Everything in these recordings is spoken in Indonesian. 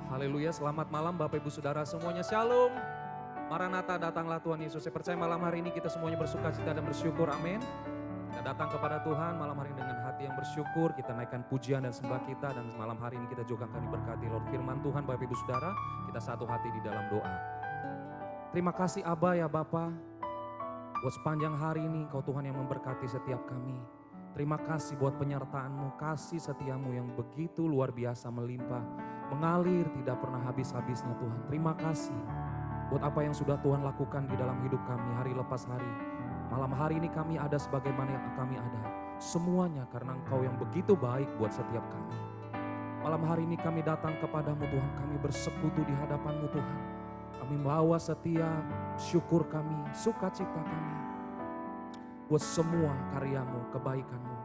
Haleluya, selamat malam Bapak Ibu Saudara semuanya, Shalom. Maranatha, datanglah Tuhan Yesus. Saya percaya malam hari ini kita semuanya bersuka cita dan bersyukur, amin. Kita datang kepada Tuhan malam hari ini dengan hati yang bersyukur, kita naikkan pujian dan sembah kita, dan malam hari ini kita juga akan diberkati Lord firman Tuhan. Bapak Ibu Saudara, kita satu hati di dalam doa. Terima kasih Aba ya Bapa, buat sepanjang hari ini Kau Tuhan yang memberkati setiap kami. Terima kasih buat penyertaan-Mu, kasih setiamu yang begitu luar biasa melimpah, mengalir tidak pernah habis-habisnya Tuhan. Terima kasih buat apa yang sudah Tuhan lakukan di dalam hidup kami hari lepas hari. Malam hari ini kami ada sebagaimana yang kami ada. Semuanya karena Engkau yang begitu baik buat setiap kami. Malam hari ini kami datang kepadamu Tuhan, kami bersekutu di hadapan-Mu Tuhan. Kami membawa setiap syukur kami, sukacita kami. Buat semua karya-Mu, kebaikan-Mu.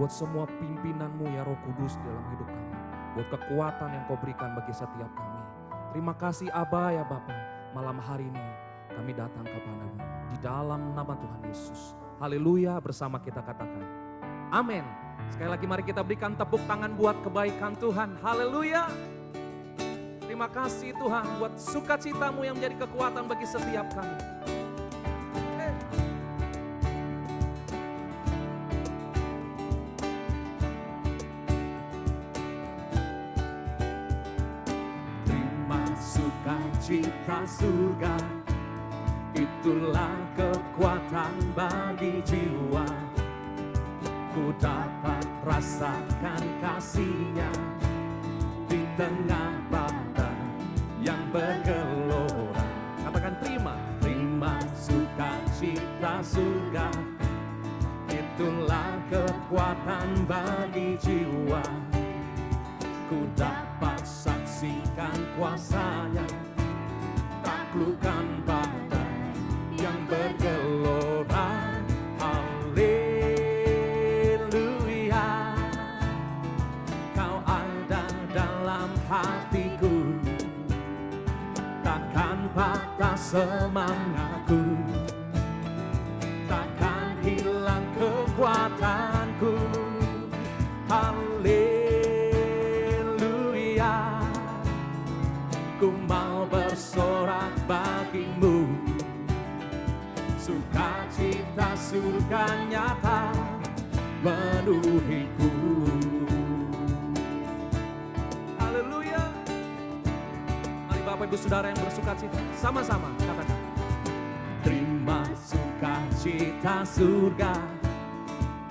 Buat semua pimpinan-Mu ya Roh Kudus dalam hidup kami. Buat kekuatan yang Kau berikan bagi setiap kami. Terima kasih Aba ya Bapa. Malam hari ini kami datang kepadamu di dalam nama Tuhan Yesus. Haleluya, bersama kita katakan amin. Sekali lagi mari kita berikan tepuk tangan buat kebaikan Tuhan. Haleluya. Terima kasih Tuhan buat sukacita-Mu yang menjadi kekuatan bagi setiap kami. Cita surga, itulah kekuatan bagi jiwa. Ku dapat rasakan kasih-Nya di tengah badai yang bergelora. Katakan terima. Terima sukacita surga, itulah kekuatan bagi jiwa. Ku dapat saksikan kuasa-Nya, taklukkan badai yang bergelora. Haleluya, Kau ada dalam hatiku, takkan patah semangatku, takkan hilang kekuatanku. Haleluya, ku mau bersorak bagimu, sukacita surga nyata menuhiku. Haleluya. Mari Bapak Ibu Saudara yang bersukacita, sama-sama katakan. Terima sukacita surga,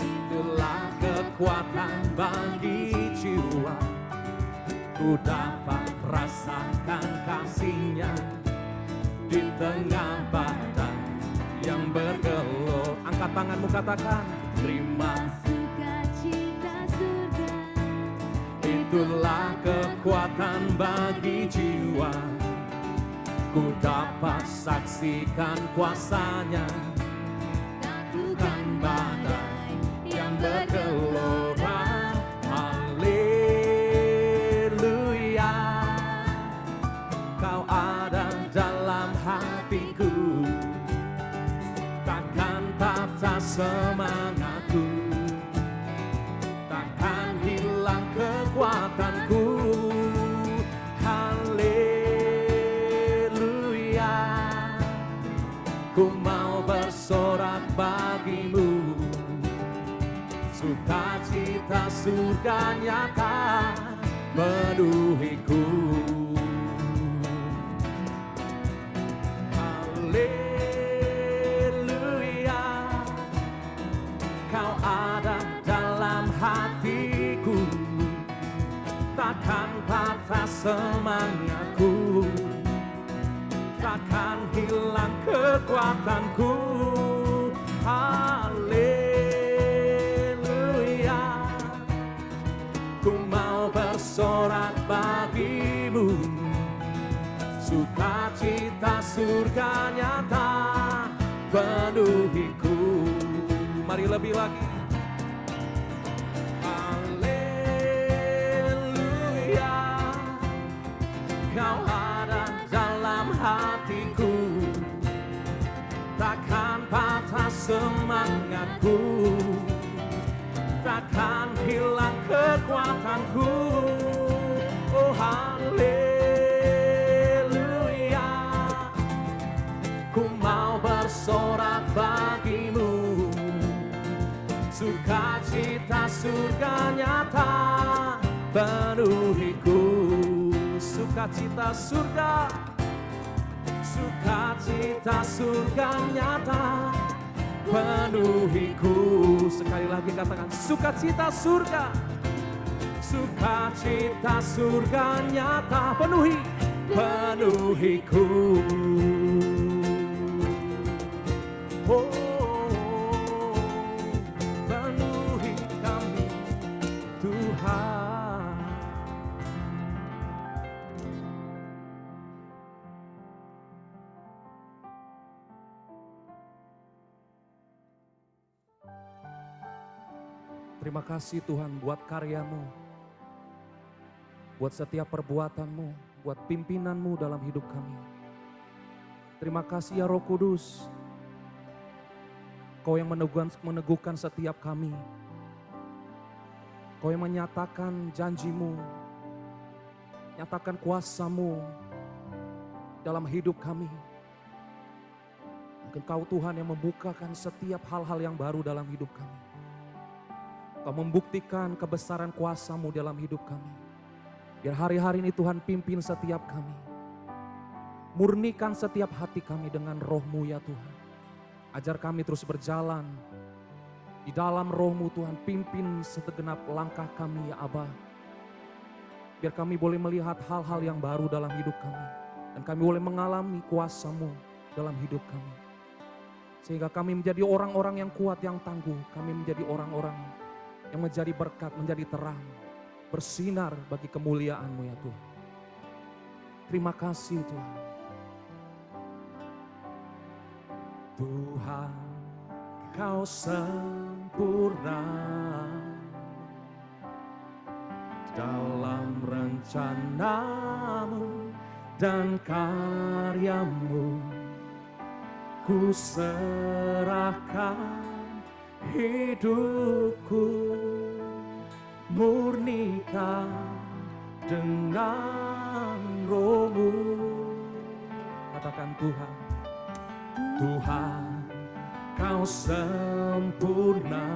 itulah kekuatan bagi jiwa. Ku dapat rasakan kasih-Nya di tengah badai yang bergelora. Angkat tanganmu katakan. Terima sukacita surga, itulah kekuatan bagi jiwa. Ku dapat saksikan kuasa-Nya, taklukkan badai yang bergelora. Haleluya, Kau ada dalam hatiku, takkan patah semangatku, takkan hilang kekuatanku. Haleluya, ku mau bersorak bagimu, sukacita surga nyata menuhiku. Haleluya, Kau ada dalam hatiku, takkan patah semangatku, takkan hilang kekuatanku. Haleluya, ku mau bersorak bagimu, sukacita surga nyata penuhiku. Mari lebih lagi. Haleluya, Kau ada dalam hatiku, takkan patah semangatku, takkan hilang kekuatanku. Oh haleluya, penuhiku. Sukacita surga, sukacita surga nyata penuhiku. Sekali lagi katakan sukacita surga, sukacita surga nyata penuhiku. Oh, penuhi kami Tuhan. Terima kasih Tuhan buat karya-Mu, buat setiap perbuatan-Mu, buat pimpinan-Mu dalam hidup kami. Terima kasih ya Roh Kudus, Kau yang meneguhkan setiap kami. Kau yang menyatakan janji-Mu, nyatakan kuasa-Mu dalam hidup kami. Mungkin Kau Tuhan yang membukakan setiap hal-hal yang baru dalam hidup kami. Kau membuktikan kebesaran kuasa-Mu dalam hidup kami. Biar hari-hari ini Tuhan pimpin setiap kami. Murnikan setiap hati kami dengan Roh-Mu ya Tuhan. Ajar kami terus berjalan di dalam Roh-Mu Tuhan. Pimpin segenap langkah kami ya Aba. Biar kami boleh melihat hal-hal yang baru dalam hidup kami. Dan kami boleh mengalami kuasa-Mu dalam hidup kami. Sehingga kami menjadi orang-orang yang kuat, yang tangguh. Kami menjadi orang-orang yang menjadi berkat, menjadi terang, bersinar bagi kemuliaan-Mu ya Tuhan. Terima kasih Tuhan. Tuhan, Kau sempurna dalam rencana-Mu dan karya-Mu. Ku serahkan hidupku, murnikan dengan Roh-Mu. Katakan Tuhan, Tuhan, Kau sempurna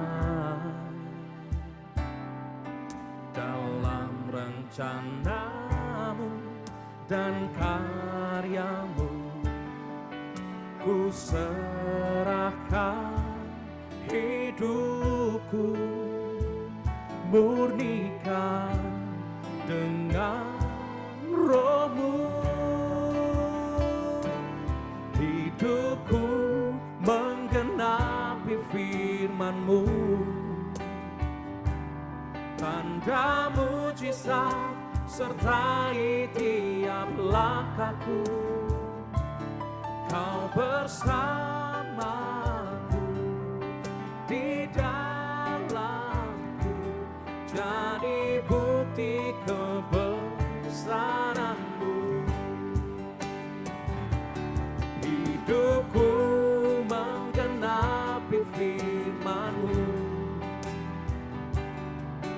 dalam rencana-Mu dan karya-Mu. Ku serahkan hidupku, murnikan dengan Roh-Mu. Hidupku menggenapi firman-Mu, tanda mujizat sertai tiap langkahku. Kau bersamaku di dalamku, jadi bukti kebesaran-Mu. Hidupku menggenapi firman-Mu,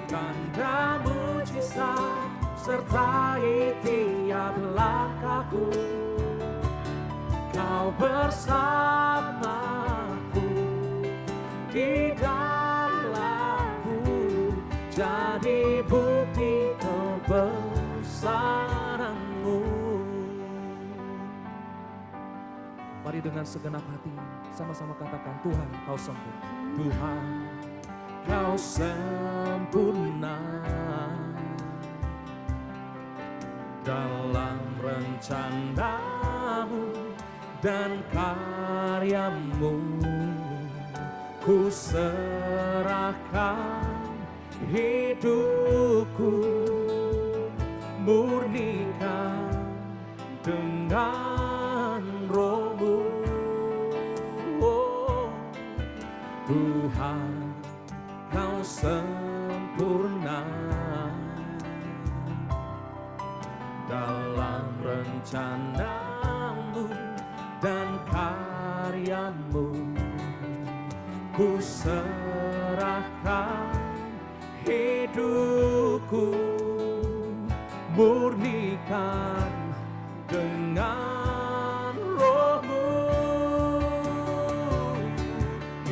tanda mujizat sertai tiap langkahku. Kau bersamaku di dalamku, jadi bukti kebesaran-Mu. mari dengan segenap hati sama-sama katakan, Tuhan Kau sempurna. Tuhan, Kau sempurna dalam rencana-Mu dan karya-Mu. Ku serahkan hidupku, murnikan dengan Roh-Mu. Oh, Tuhan, Kau sempurna dalam rencana-Mu dan karya-Mu. Ku serahkan hidupku, murnikan dengan Roh-Mu.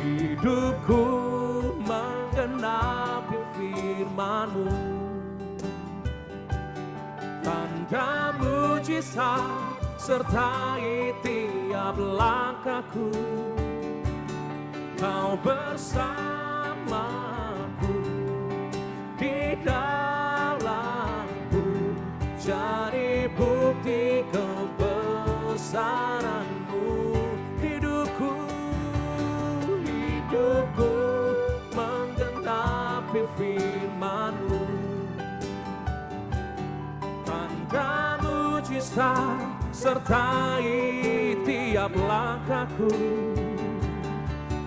Hidupku menggenapi firman-Mu, Tanda mujizat sertai tiap langkahku. Kau bersamaku, di dalamku, jadi bukti kebesaran-Mu. Hidupku menggenapi firman-Mu. Tanda mujizat sertai tiap langkahku.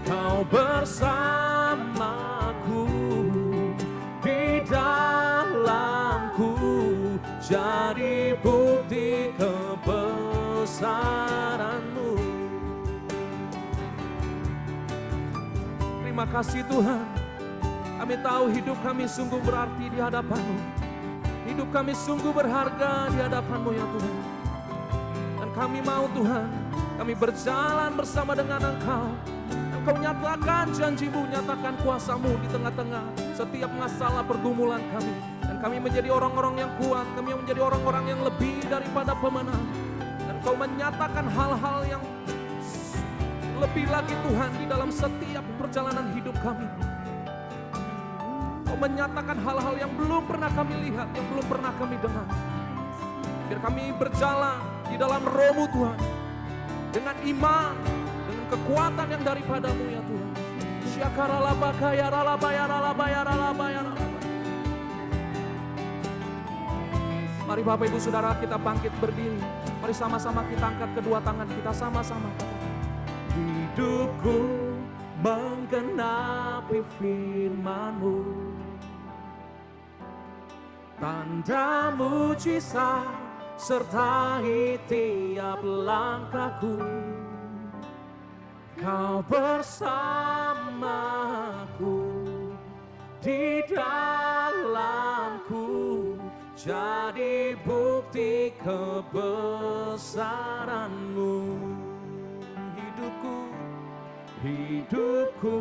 Kau bersamaku, di dalamku, jadi bukti kebesaran-Mu. Terima kasih Tuhan. Kami tahu hidup kami sungguh berarti di hadapan-Mu. Hidup kami sungguh berharga di hadapan-Mu ya Tuhan. Dan kami mau Tuhan, kami berjalan bersama dengan Engkau. Engkau nyatakan janji-Mu, nyatakan kuasa-Mu di tengah-tengah setiap masalah pergumulan kami. Dan kami menjadi orang-orang yang kuat, kami menjadi orang-orang yang lebih daripada pemenang. Dan Engkau menyatakan hal-hal yang lebih lagi Tuhan di dalam setiap perjalanan hidup kami. Engkau menyatakan hal-hal yang belum pernah kami lihat, yang belum pernah kami dengar. Biar kami berjalan di dalam Roh-Mu Tuhan, dengan iman, dengan kekuatan yang daripada-Mu ya Tuhan. Mari Bapak Ibu Saudara kita bangkit berdiri. Mari sama-sama kita angkat kedua tangan kita sama-sama. Hidupku menggenapi firman-Mu. Tanda mujizat sertai tiap langkahku. Kau bersamaku, di dalamku, jadi bukti kebesaran-Mu. Hidupku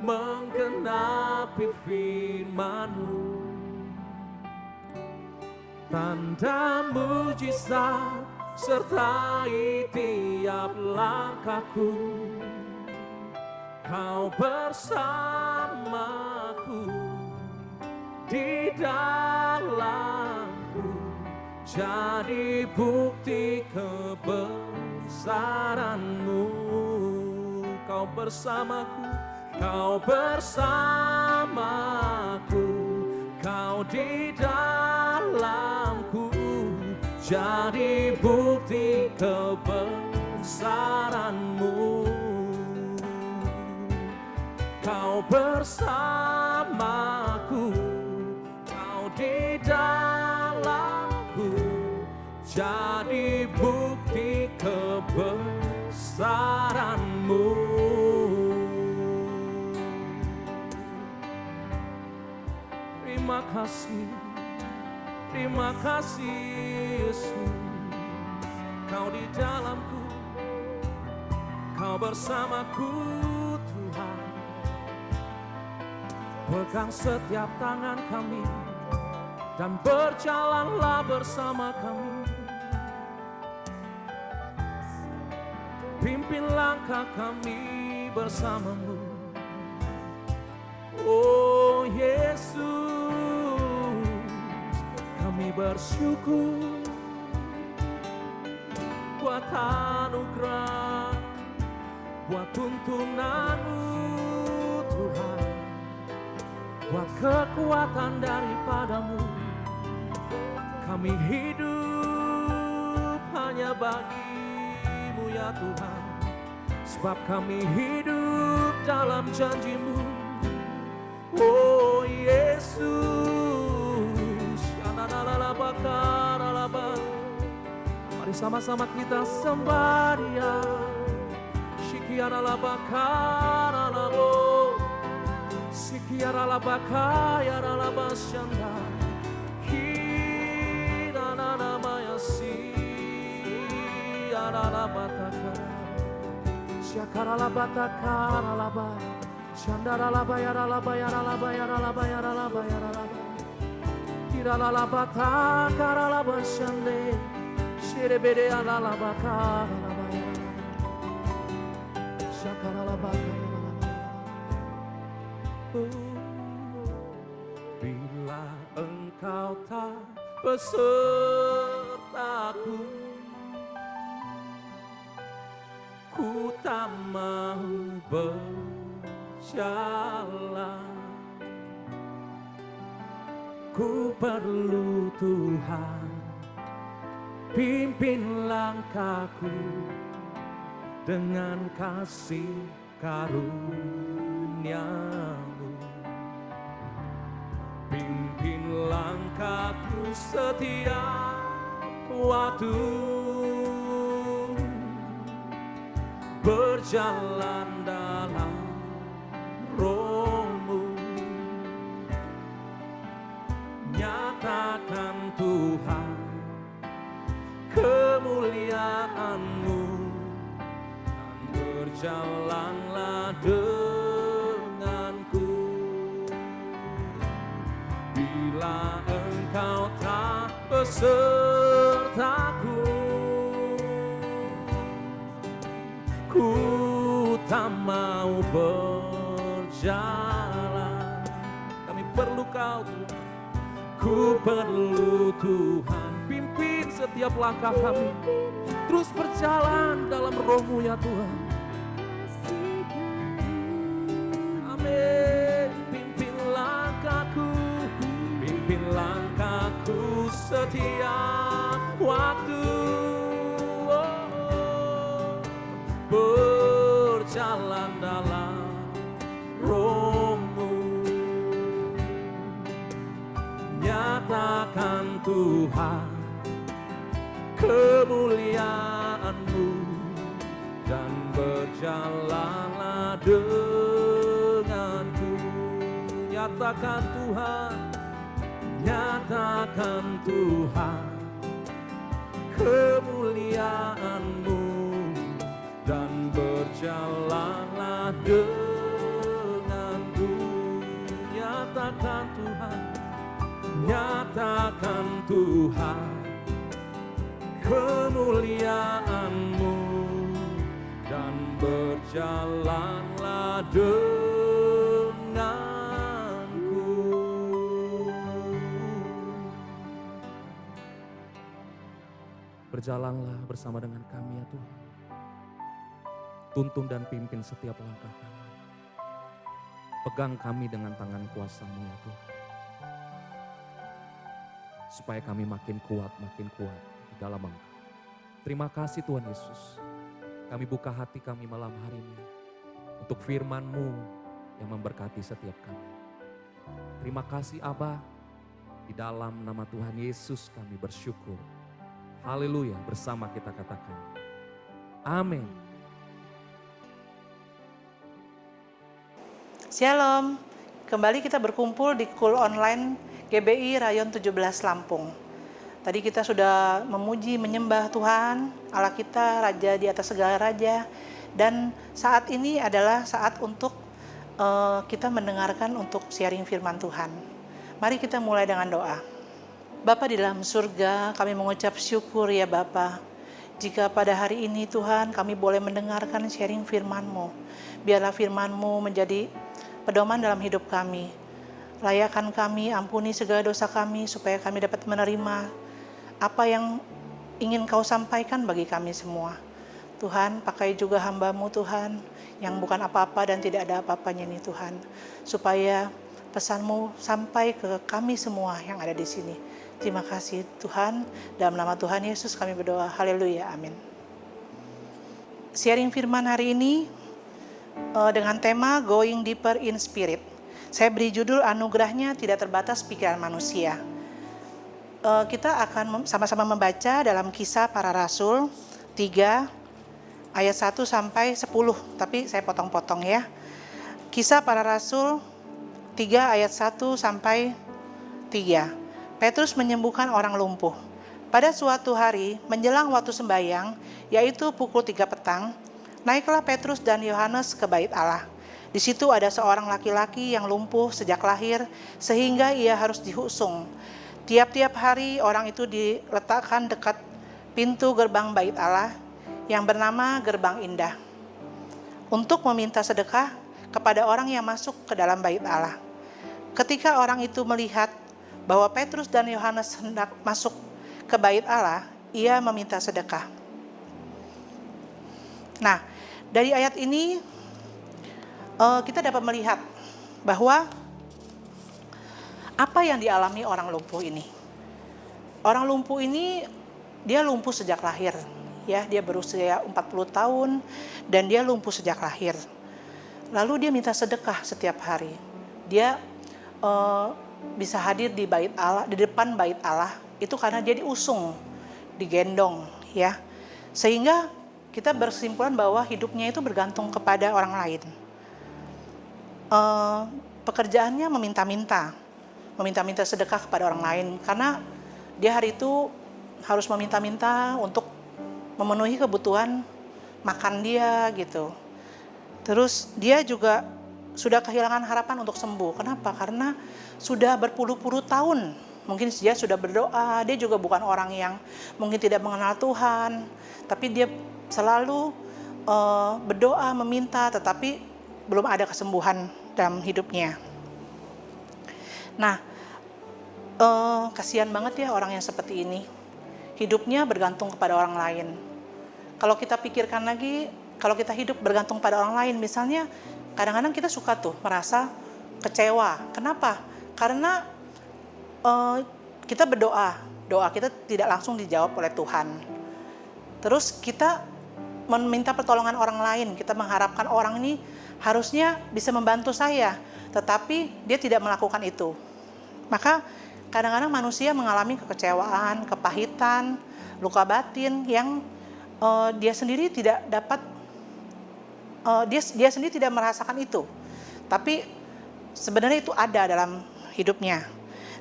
menggenapi firman-Mu. Tanda mujizat sertai tiap langkahku. Kau bersamaku, di dalamku, jadi bukti kebesaran-Mu. Kau bersamaku, Kau bersamaku, Kau di dalamku, jadi bukti kebesaran-Mu. Kau bersamaku, Kau di dalamku, jadi bukti kebesaran-Mu. Terima kasih Yesus. Kau di dalamku, Kau bersamaku Tuhan. Pegang setiap tangan kami dan berjalanlah bersama kami. Pimpin langkah kami bersama-Mu. Oh Yesus, kami bersyukur buat anugerah, buat tuntunan-Mu Tuhan, buat kekuatan daripada-Mu. Kami hidup hanya bagi-Mu ya Tuhan, sebab kami hidup dalam janji-Mu. Oh Yesus, mari sama-sama kita sembah Dia. Shikiara labakara labo, sikiara labakaya labasyanda, kira namaya si, ara labataka, siakara labatakara labai. Shandara la bayara la bayara la bayara la bayara la bayara la bayara. Iralalabata karalabashande. Shirebede alalabaka. Shakaralabaka. Bila engkau tak besertaku, ku tak mau berjalan. Ku perlu Tuhan, pimpin langkahku dengan kasih karunia-Mu. Pimpin langkahku setiap waktu, berjalan dalam Roh-Mu. Nyatakan Tuhan kemuliaan-Mu, dan berjalanlah denganku. Bila engkau tak besertaku, ku tak mau berjalan. Kami perlu Kau Tuhan. Ku perlu Tuhan, pimpin setiap langkah kami, terus berjalan dalam Roh-Mu ya Tuhan. Amin. Pimpin langkahku setiap waktu, berjalan dalam Roh-Mu. Nyatakan Tuhan kemuliaan-Mu, dan berjalanlah denganku. Nyatakan Tuhan, nyatakan Tuhan kemuliaan-Mu, dan berjalanlah denganku. Nyatakan Tuhan, nyatakan Tuhan kemuliaan-Mu, dan berjalanlah denganku. Berjalanlah bersama dengan kami ya Tuhan. Tuntun dan pimpin setiap langkah kami. Pegang kami dengan tangan kuasa-Mu ya Tuhan. Supaya kami makin kuat di dalam Engkau. Terima kasih Tuhan Yesus. Kami buka hati kami malam hari ini untuk firman-Mu yang memberkati setiap kami. Terima kasih Aba, di dalam nama Tuhan Yesus kami bersyukur. Haleluya, bersama kita katakan amin. Shalom, kembali kita berkumpul di KUL Online GBI Rayon 17 Lampung. Tadi kita sudah memuji, menyembah Tuhan, Allah kita, Raja di atas segala Raja. Dan saat ini adalah saat untuk kita mendengarkan untuk sharing firman Tuhan. Mari kita mulai dengan doa. Bapa di dalam surga, kami mengucap syukur ya Bapa. Jika pada hari ini Tuhan kami boleh mendengarkan sharing firman-Mu. Biarlah firman-Mu menjadi pedoman dalam hidup kami. Layakan kami, ampuni segala dosa kami supaya kami dapat menerima apa yang ingin Kau sampaikan bagi kami semua. Tuhan, pakai juga hamba-Mu Tuhan yang bukan apa-apa dan tidak ada apa-apanya ini Tuhan. Supaya pesan-Mu sampai ke kami semua yang ada di sini. Terima kasih Tuhan, dalam nama Tuhan Yesus kami berdoa. Haleluya, amin. Sharing firman hari ini dengan tema Going Deeper in Spirit. Saya beri judul anugerahnya tidak terbatas pikiran manusia. Kita akan sama-sama membaca dalam Kisah Para Rasul 3 ayat 1 sampai 10. Tapi saya potong-potong ya. Kisah Para Rasul 3 ayat 1 sampai 3. Petrus menyembuhkan orang lumpuh. Pada suatu hari menjelang waktu sembahyang, yaitu pukul 3 petang, naiklah Petrus dan Yohanes ke bait Allah. Di situ ada seorang laki-laki yang lumpuh sejak lahir sehingga ia harus diusung. Tiap-tiap hari orang itu diletakkan dekat pintu gerbang bait Allah yang bernama Gerbang Indah untuk meminta sedekah kepada orang yang masuk ke dalam bait Allah. Ketika orang itu melihat bahwa Petrus dan Yohanes hendak masuk ke bait Allah, ia meminta sedekah. Nah, dari ayat ini kita dapat melihat bahwa apa yang dialami orang lumpuh ini. Orang lumpuh ini dia lumpuh sejak lahir, ya, dia berusia 40 tahun dan dia lumpuh sejak lahir. Lalu dia minta sedekah setiap hari. Dia bisa hadir di bait Allah, di depan bait Allah itu karena dia diusung, digendong, ya. Sehingga kita berkesimpulan bahwa hidupnya itu bergantung kepada orang lain. Pekerjaannya meminta-minta sedekah kepada orang lain karena dia hari itu harus meminta-minta untuk memenuhi kebutuhan makan dia gitu. Terus dia juga sudah kehilangan harapan untuk sembuh. Kenapa? Karena sudah berpuluh-puluh tahun mungkin dia sudah berdoa. Dia juga bukan orang yang mungkin tidak mengenal Tuhan, tapi dia selalu berdoa, meminta, tetapi belum ada kesembuhan dalam hidupnya. Nah, kasihan banget ya orang yang seperti ini. Hidupnya bergantung kepada orang lain. Kalau kita pikirkan lagi, kalau kita hidup bergantung pada orang lain, misalnya kadang-kadang kita suka tuh merasa kecewa. Kenapa? Karena kita berdoa, doa kita tidak langsung dijawab oleh Tuhan. Terus kita meminta pertolongan orang lain, kita mengharapkan orang ini harusnya bisa membantu saya, tetapi dia tidak melakukan itu. Maka kadang-kadang manusia mengalami kekecewaan, kepahitan, luka batin yang dia sendiri tidak dapat, dia sendiri tidak merasakan itu. Tapi sebenarnya itu ada dalam hidupnya.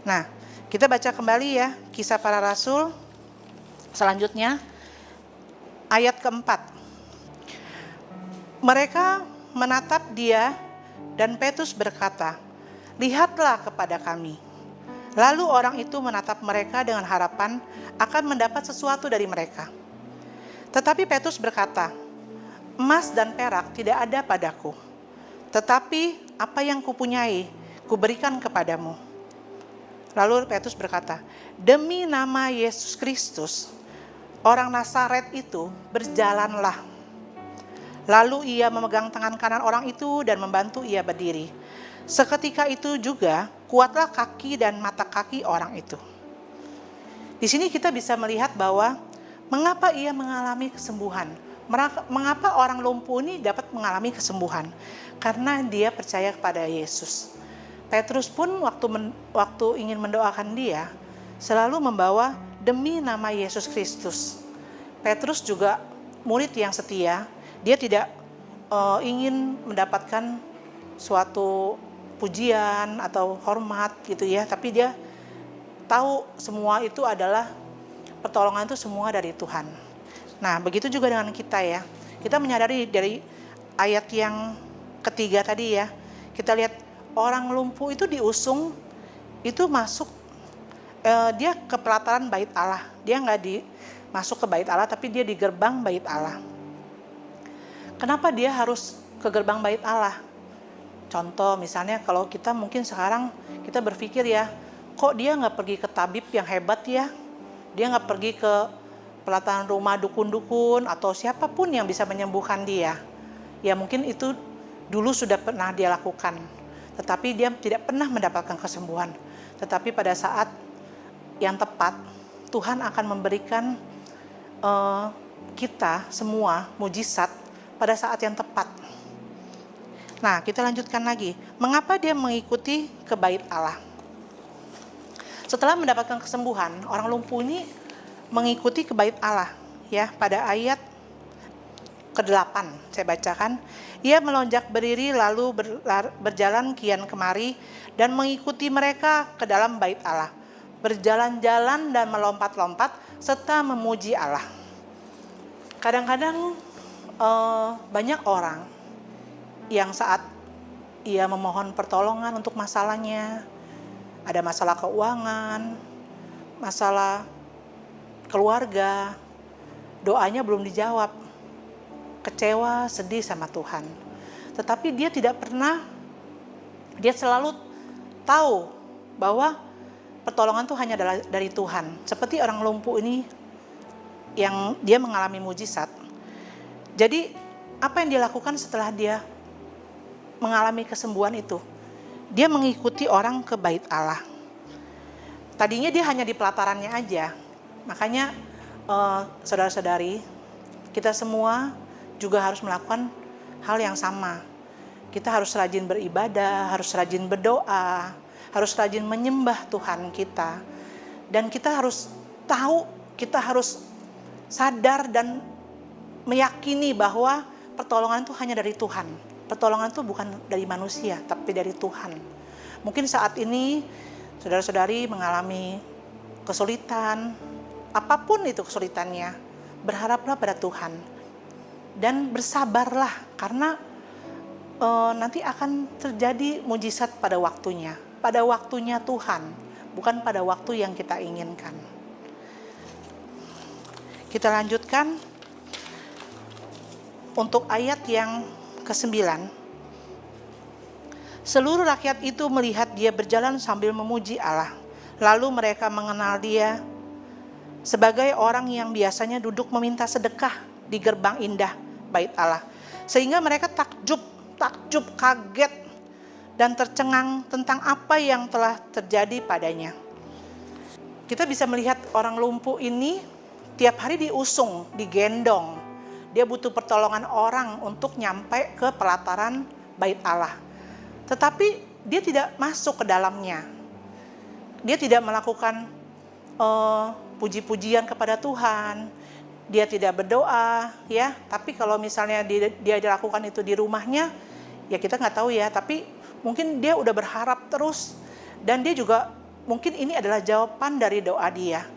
Nah, kita baca kembali ya Kisah Para Rasul selanjutnya ayat keempat. Mereka menatap dia dan Petrus berkata, "Lihatlah kepada kami." Lalu orang itu menatap mereka dengan harapan akan mendapat sesuatu dari mereka. Tetapi Petrus berkata, "Emas dan perak tidak ada padaku, tetapi apa yang kupunyai, kuberikan kepadamu." Lalu Petrus berkata, "Demi nama Yesus Kristus, orang Nazaret itu, berjalanlah." Lalu ia memegang tangan kanan orang itu dan membantu ia berdiri. Seketika itu juga kuatlah kaki dan mata kaki orang itu. Di sini kita bisa melihat bahwa mengapa ia mengalami kesembuhan. Mengapa orang lumpuh ini dapat mengalami kesembuhan? Karena dia percaya kepada Yesus. Petrus pun waktu ingin mendoakan dia selalu membawa demi nama Yesus Kristus. Petrus juga murid yang setia. Dia tidak ingin mendapatkan suatu pujian atau hormat gitu ya, tapi dia tahu semua itu adalah pertolongan itu semua dari Tuhan. Nah, begitu juga dengan kita ya. Kita menyadari dari ayat yang ketiga tadi ya, kita lihat orang lumpuh itu diusung, itu masuk, dia ke pelataran bait Allah. Dia nggak masuk ke bait Allah, tapi dia di gerbang bait Allah. Kenapa dia harus ke gerbang bait Allah? Contoh misalnya kalau kita mungkin sekarang kita berpikir ya, kok dia nggak pergi ke tabib yang hebat ya? Dia nggak pergi ke pelataran rumah dukun-dukun atau siapapun yang bisa menyembuhkan dia. Ya mungkin itu dulu sudah pernah dia lakukan, tetapi dia tidak pernah mendapatkan kesembuhan. Tetapi pada saat yang tepat, Tuhan akan memberikan kita semua mujizat pada saat yang tepat. Nah, kita lanjutkan lagi. Mengapa dia mengikuti ke bait Allah? Setelah mendapatkan kesembuhan, orang lumpuh ini mengikuti ke bait Allah. Ya, pada ayat ke-8 saya bacakan. Ia melonjak berdiri lalu berjalan kian kemari dan mengikuti mereka ke dalam bait Allah. Berjalan-jalan dan melompat-lompat serta memuji Allah. Kadang-kadang banyak orang yang saat ia memohon pertolongan untuk masalahnya, ada masalah keuangan, masalah keluarga, doanya belum dijawab, kecewa, sedih sama Tuhan. Tetapi dia tidak pernah, dia selalu tahu bahwa pertolongan itu hanya dari Tuhan. Seperti orang lumpuh ini yang dia mengalami mujizat. Jadi apa yang dia lakukan setelah dia mengalami kesembuhan itu? Dia mengikuti orang ke bait Allah. Tadinya dia hanya di pelatarannya aja. Makanya saudara-saudari, kita semua juga harus melakukan hal yang sama. Kita harus rajin beribadah, harus rajin berdoa, harus rajin menyembah Tuhan kita. Dan kita harus tahu, kita harus sadar dan meyakini bahwa pertolongan itu hanya dari Tuhan. Pertolongan itu bukan dari manusia, tapi dari Tuhan. Mungkin saat ini saudara-saudari mengalami kesulitan, apapun itu kesulitannya, berharaplah pada Tuhan. Dan bersabarlah, karena nanti akan terjadi mujizat pada waktunya Tuhan, bukan pada waktu yang kita inginkan. Kita lanjutkan untuk ayat yang ke-9. Seluruh rakyat itu melihat dia berjalan sambil memuji Allah. Lalu mereka mengenal dia sebagai orang yang biasanya duduk meminta sedekah di gerbang indah bait Allah. Sehingga mereka takjub, kaget, dan tercengang tentang apa yang telah terjadi padanya. Kita bisa melihat orang lumpuh ini tiap hari diusung, digendong. Dia butuh pertolongan orang untuk nyampe ke pelataran bait Allah. Tetapi dia tidak masuk ke dalamnya. Dia tidak melakukan puji-pujian kepada Tuhan. Dia tidak berdoa, ya. Tapi kalau misalnya dia dilakukan itu di rumahnya, ya kita nggak tahu ya. Tapi mungkin dia udah berharap terus, dan dia juga mungkin ini adalah jawaban dari doa dia.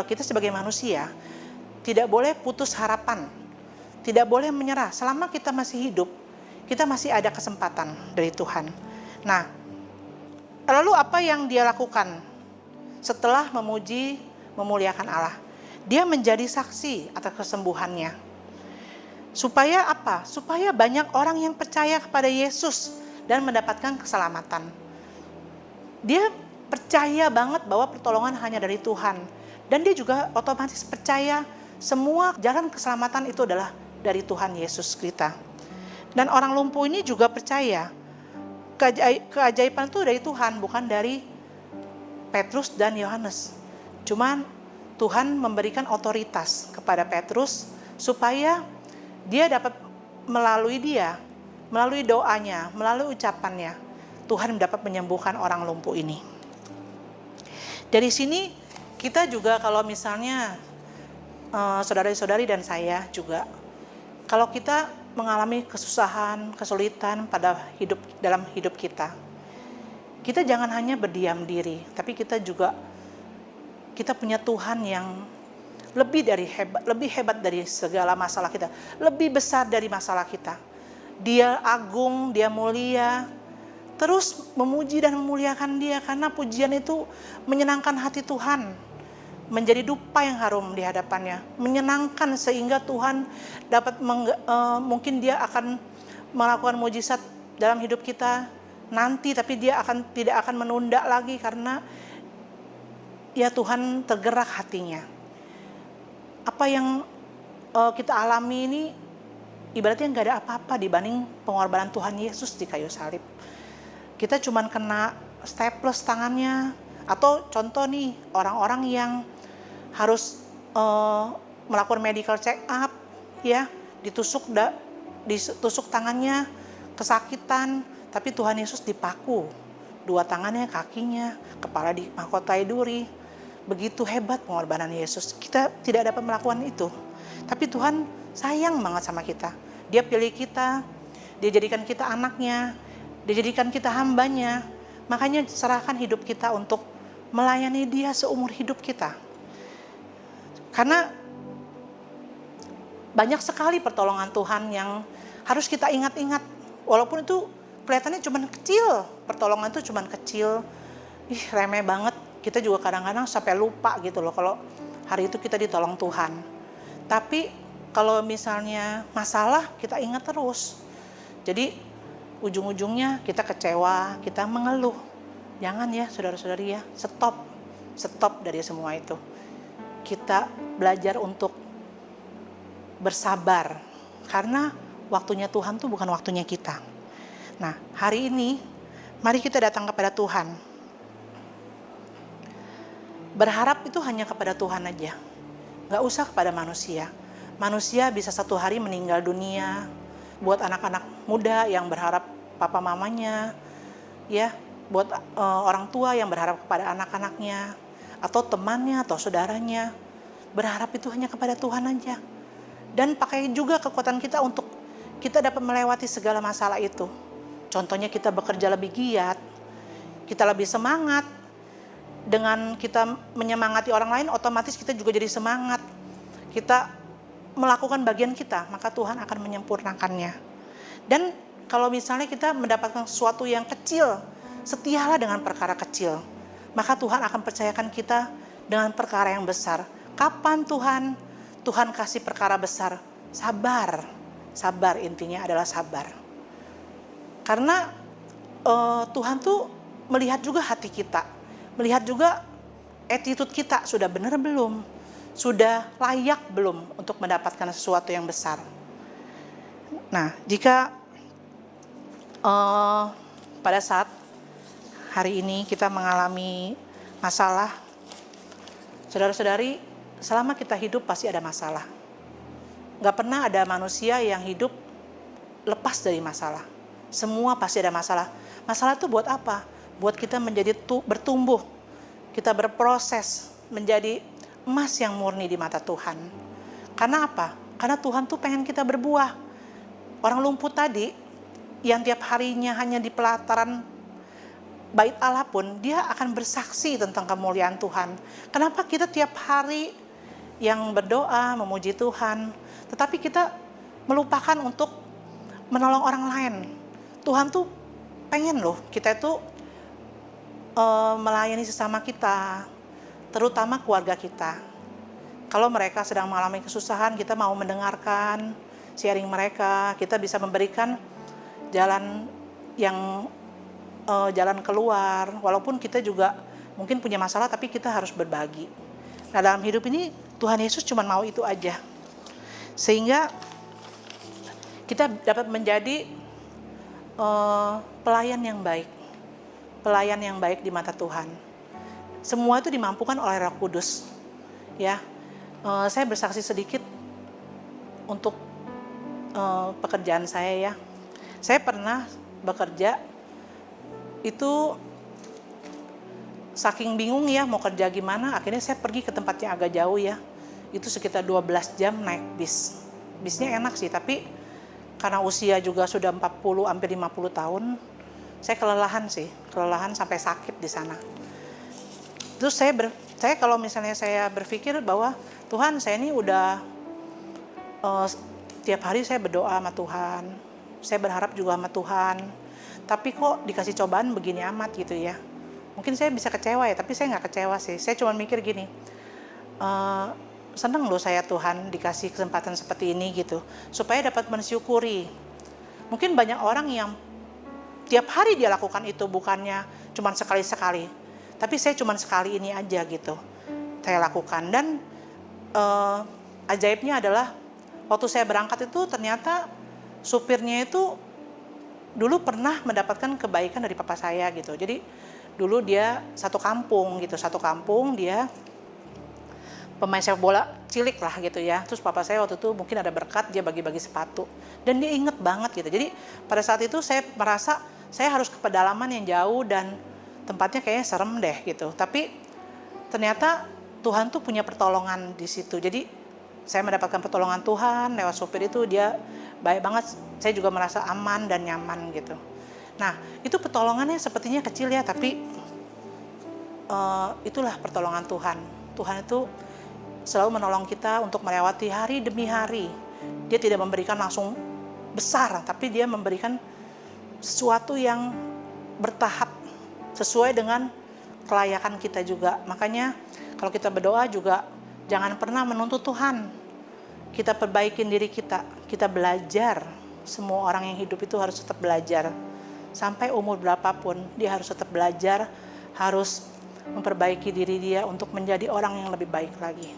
Kita sebagai manusia tidak boleh putus harapan, tidak boleh menyerah. Selama kita masih hidup, kita masih ada kesempatan dari Tuhan. Nah, lalu apa yang dia lakukan setelah memuji, memuliakan Allah? Dia menjadi saksi atas kesembuhannya. Supaya apa? Supaya banyak orang yang percaya kepada Yesus dan mendapatkan keselamatan. Dia percaya banget bahwa pertolongan hanya dari Tuhan. Dan dia juga otomatis percaya semua jalan keselamatan itu adalah dari Tuhan Yesus kita. Dan orang lumpuh ini juga percaya keajaiban itu dari Tuhan, bukan dari Petrus dan Yohanes. Cuman Tuhan memberikan otoritas kepada Petrus supaya dia dapat melalui doanya, melalui ucapannya, Tuhan dapat menyembuhkan orang lumpuh ini. Dari sini kita juga kalau misalnya saudara-saudari dan saya juga, kalau kita mengalami kesusahan, kesulitan dalam hidup kita jangan hanya berdiam diri, tapi kita punya Tuhan yang lebih hebat dari segala masalah kita, lebih besar dari masalah kita. Dia agung, dia mulia. Terus memuji dan memuliakan dia, karena pujian itu menyenangkan hati Tuhan, menjadi dupa yang harum di hadapannya, menyenangkan sehingga Tuhan dapat mungkin dia akan melakukan mujizat dalam hidup kita nanti, tapi dia tidak akan menunda lagi, karena ya Tuhan tergerak hatinya. Apa yang kita alami ini ibaratnya nggak ada apa-apa dibanding pengorbanan Tuhan Yesus di kayu salib. Kita cuman kena staples tangannya, atau contoh nih orang-orang yang harus melakukan medical check up, ya, ditusuk tangannya, kesakitan, tapi Tuhan Yesus dipaku, 2 tangannya, kakinya, kepala dimahkotai duri. Begitu hebat pengorbanan Yesus. Kita tidak dapat melakukan itu, tapi Tuhan sayang banget sama kita. Dia pilih kita, dia jadikan kita anaknya, dia jadikan kita hambanya. Makanya serahkan hidup kita untuk melayani dia seumur hidup kita. Karena banyak sekali pertolongan Tuhan yang harus kita ingat-ingat. Walaupun itu kelihatannya cuma kecil, pertolongan itu cuma kecil, remeh banget. kita juga kadang-kadang sampai lupa gitu loh kalau hari itu kita ditolong Tuhan. Tapi kalau misalnya masalah kita ingat terus. Jadi ujung-ujungnya kita kecewa, kita mengeluh. Jangan ya saudara-saudari ya, stop dari semua itu. Kita belajar untuk bersabar karena waktunya Tuhan tuh bukan waktunya kita. Nah, hari ini mari kita datang kepada Tuhan. Berharap itu hanya kepada Tuhan aja. Gak usah kepada manusia. Manusia bisa satu hari meninggal dunia. Buat anak-anak muda yang berharap papa mamanya, ya, buat orang tua yang berharap kepada anak-anaknya, atau temannya, atau saudaranya. Berharap itu hanya kepada Tuhan aja. Dan pakai juga kekuatan kita untuk kita dapat melewati segala masalah itu. Contohnya kita bekerja lebih giat, kita lebih semangat. Dengan kita menyemangati orang lain, otomatis kita juga jadi semangat. Kita melakukan bagian kita, maka Tuhan akan menyempurnakannya. Dan kalau misalnya kita mendapatkan sesuatu yang kecil, setialah dengan perkara kecil. Maka Tuhan akan percayakan kita dengan perkara yang besar. Kapan Tuhan kasih perkara besar? Sabar. Sabar, intinya adalah sabar. Karena Tuhan tuh melihat juga hati kita. Melihat juga attitude kita, sudah benar belum? Sudah layak belum untuk mendapatkan sesuatu yang besar? Nah, jika pada saat hari ini kita mengalami masalah, saudara-saudari, selama kita hidup pasti ada masalah. Gak pernah ada manusia yang hidup lepas dari masalah. Semua pasti ada masalah. Masalah itu buat apa? Buat kita menjadi bertumbuh. Kita berproses menjadi emas yang murni di mata Tuhan. Karena apa? Karena Tuhan tuh pengen kita berbuah. Orang lumpuh tadi, yang tiap harinya hanya di pelataran bait Allah pun, dia akan bersaksi tentang kemuliaan Tuhan. Kenapa kita tiap hari yang berdoa, memuji Tuhan, tetapi kita melupakan untuk menolong orang lain? Tuhan tuh pengen loh, kita itu melayani sesama kita, terutama keluarga kita. Kalau mereka sedang mengalami kesusahan, kita mau mendengarkan, sharing mereka, kita bisa memberikan jalan yang jalan keluar. Walaupun kita juga mungkin punya masalah, tapi kita harus berbagi. Nah, dalam hidup ini Tuhan Yesus cuma mau itu aja. Sehingga kita dapat menjadi pelayan yang baik. Pelayan yang baik di mata Tuhan. Semua itu dimampukan oleh Roh Kudus. Ya, saya bersaksi sedikit untuk pekerjaan saya ya. Saya pernah bekerja itu saking bingung ya mau kerja gimana, akhirnya saya pergi ke tempat yang agak jauh ya. Itu sekitar 12 jam naik bis. Bisnya enak sih, tapi karena usia juga sudah 40 hampir 50 tahun, saya kelelahan sampai sakit di sana. Terus saya kalau misalnya saya berpikir bahwa Tuhan, saya ini udah tiap hari saya berdoa sama Tuhan, saya berharap juga sama Tuhan, tapi kok dikasih cobaan begini amat gitu ya. Mungkin saya bisa kecewa ya, tapi saya nggak kecewa sih. Saya cuma mikir gini, seneng loh saya Tuhan dikasih kesempatan seperti ini gitu, supaya dapat mensyukuri. Mungkin banyak orang yang tiap hari dia lakukan itu, bukannya cuma sekali-sekali, tapi saya cuma sekali ini aja gitu saya lakukan. Dan ajaibnya adalah waktu saya berangkat itu ternyata supirnya itu dulu pernah mendapatkan kebaikan dari papa saya gitu. Jadi dulu dia satu kampung dia pemain sepak bola cilik lah gitu ya. Terus papa saya waktu itu mungkin ada berkat, dia bagi-bagi sepatu dan dia inget banget gitu. Jadi pada saat itu saya merasa saya harus ke pedalaman yang jauh dan tempatnya kayaknya serem deh gitu. Tapi ternyata Tuhan tuh punya pertolongan di situ. Jadi saya mendapatkan pertolongan Tuhan lewat supir itu, dia baik banget. Saya juga merasa aman dan nyaman gitu. Nah, itu pertolongannya sepertinya kecil ya, tapi itulah pertolongan Tuhan. Tuhan itu selalu menolong kita untuk melewati hari demi hari. Dia tidak memberikan langsung besar, tapi dia memberikan sesuatu yang bertahap sesuai dengan kelayakan kita juga. Makanya kalau kita berdoa juga jangan pernah menuntut Tuhan. Kita perbaikin diri kita, kita belajar. Semua orang yang hidup itu harus tetap belajar. Sampai umur berapapun, dia harus tetap belajar, harus memperbaiki diri dia untuk menjadi orang yang lebih baik lagi.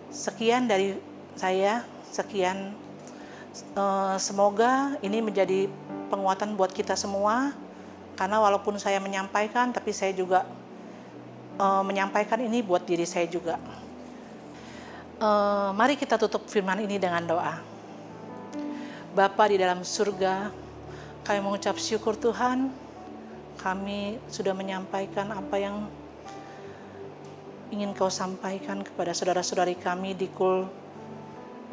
Sekian dari saya, semoga ini menjadi penguatan buat kita semua, karena walaupun saya menyampaikan, tapi saya juga menyampaikan ini buat diri saya juga. Mari kita tutup firman ini dengan doa. Bapa di dalam surga, kami mengucap syukur Tuhan, kami sudah menyampaikan apa yang ingin Kau sampaikan kepada saudara-saudari kami di KUL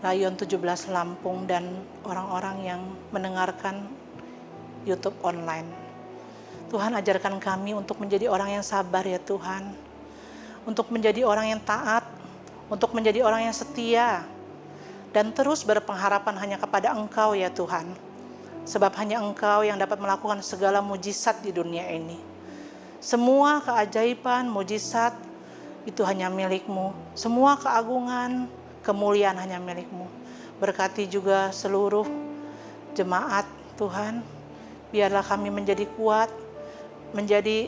Rayon 17 Lampung dan orang-orang yang mendengarkan YouTube online. Tuhan, ajarkan kami untuk menjadi orang yang sabar ya Tuhan, untuk menjadi orang yang taat, untuk menjadi orang yang setia, dan terus berpengharapan hanya kepada Engkau ya Tuhan. Sebab hanya Engkau yang dapat melakukan segala mujizat di dunia ini. Semua keajaiban, mujizat itu hanya milik-Mu. Semua keagungan, kemuliaan hanya milik-Mu. Berkati juga seluruh jemaat Tuhan. Biarlah kami menjadi kuat, menjadi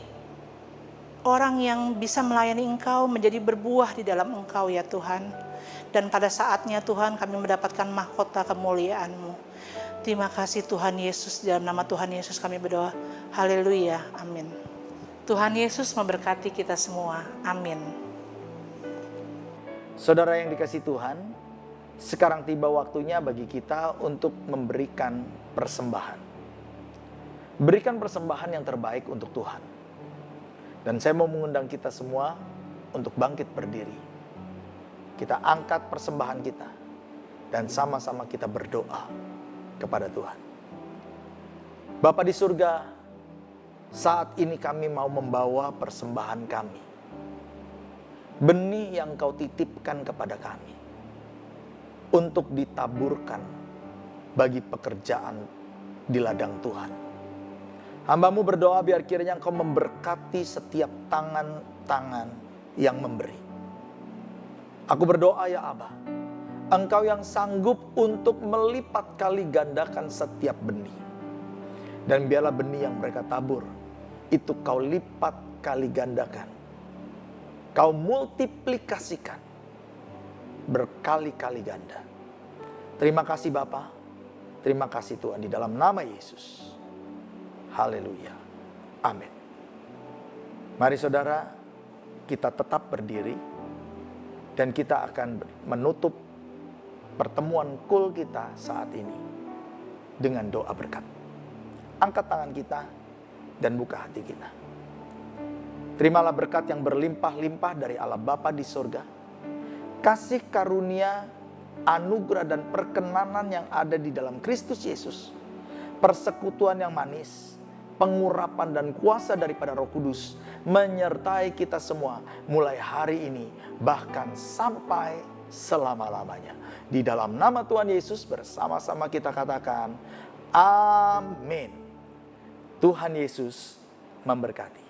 orang yang bisa melayani Engkau, menjadi berbuah di dalam Engkau ya Tuhan. Dan pada saatnya Tuhan kami mendapatkan mahkota kemuliaan-Mu. Terima kasih Tuhan Yesus, dalam nama Tuhan Yesus kami berdoa. Haleluya, amin. Tuhan Yesus memberkati kita semua, amin. Saudara yang dikasihi Tuhan, sekarang tiba waktunya bagi kita untuk memberikan persembahan. Berikan persembahan yang terbaik untuk Tuhan. Dan saya mau mengundang kita semua untuk bangkit berdiri. Kita angkat persembahan kita dan sama-sama kita berdoa kepada Tuhan. Bapa di surga, saat ini kami mau membawa persembahan kami. Benih yang Kau titipkan kepada kami untuk ditaburkan bagi pekerjaan di ladang Tuhan. Hamba-Mu berdoa biar kiranya Engkau memberkati setiap tangan-tangan yang memberi. Aku berdoa ya Aba, Engkau yang sanggup untuk melipat kali gandakan setiap benih. Dan biarlah benih yang mereka tabur, itu Kau lipat kali gandakan. Kau multiplikasikan berkali-kali ganda. Terima kasih Bapa, terima kasih Tuhan di dalam nama Yesus. Haleluya, amin. Mari saudara, kita tetap berdiri. Dan kita akan menutup pertemuan KUL kita saat ini dengan doa berkat. Angkat tangan kita dan buka hati kita. Terimalah berkat yang berlimpah-limpah dari Allah Bapa di surga. Kasih karunia, anugerah dan perkenanan yang ada di dalam Kristus Yesus. Persekutuan yang manis, pengurapan dan kuasa daripada Roh Kudus menyertai kita semua mulai hari ini bahkan sampai selama-lamanya. Di dalam nama Tuhan Yesus bersama-sama kita katakan amin. Tuhan Yesus memberkati.